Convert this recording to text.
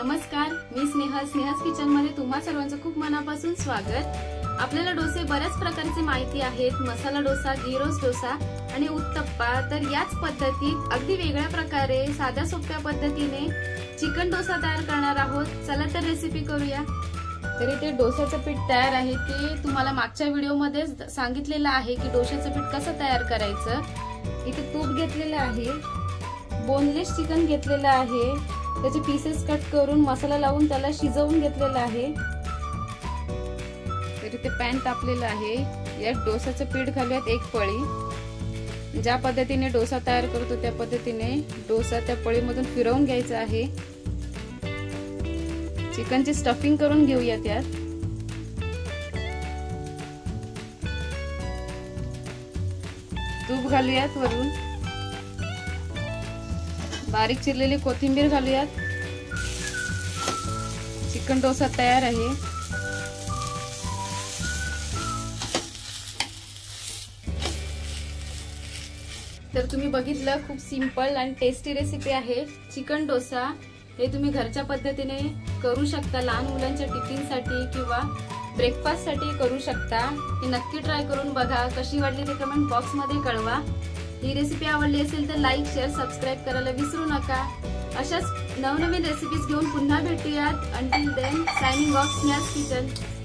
नमस्कार, मी स्नेहास किचन मध्ये तुम्हा सर्वांचं खूप मनापासून स्वागत। आपल्याला डोसे बऱ्याच प्रकारचे माहिती आहेत, मसाला डोसा, घी रोस्ट डोसा आणि उत्तप्पा। तर याच पद्धतीत अगदी वेगळ्या प्रकारे साध्या सोप्या पद्धतीने चिकन डोसा तयार करणार आहोत। चला तर रेसिपी करूया। तर इथे डोसाचं पीठ तयार आहे, ते तुम्हाला मागच्या व्हिडिओमध्ये सांगितलेलं आहे की डोशाचं पीठ कसं तयार करायचं। इथे तूप घेतलेलं आहे, बोनलेस चिकन घेतलेलं आहे, त्याचे पीसेस कट करून मसाला लावून त्याला शिजवून घेतलेला आहे। तर इथे पॅन तापलेला आहे, यात डोसाचं पीठ घालूयात एक पळी। ज्या पद्धतीने डोसा तयार करतो त्या पद्धतीने डोसा त्या पळीमधून फिरवून घ्यायचा आहे। चिकनची स्टफिंग करून घेऊया। त्यात तूप घालूयात, वरून बारीक चिरलेली कोथिंबीर घालूयात। चिकन डोसा तयार आहे। तर तुम्ही बघितलं, खूप सिंपल आणि टेस्टी रेसिपी आहे चिकन डोसा। हे तुम्ही घरच्या पद्धतीने करू शकता, लहान मुलांच्या टिफिनसाठी किंवा ब्रेकफास्ट साठी करू शकता। ही नक्की ट्राय करून बघा, कशी वाटली ते कमेंट बॉक्स मध्ये कळवा। ही रेसिपी आवडली असेल तर लाईक, शेअर, सबस्क्राइब करायला विसरू नका। अशाच नवनवीन रेसिपीज घेऊन पुन्हा भेटूयात। Until then, signing off, Sneha's kitchen.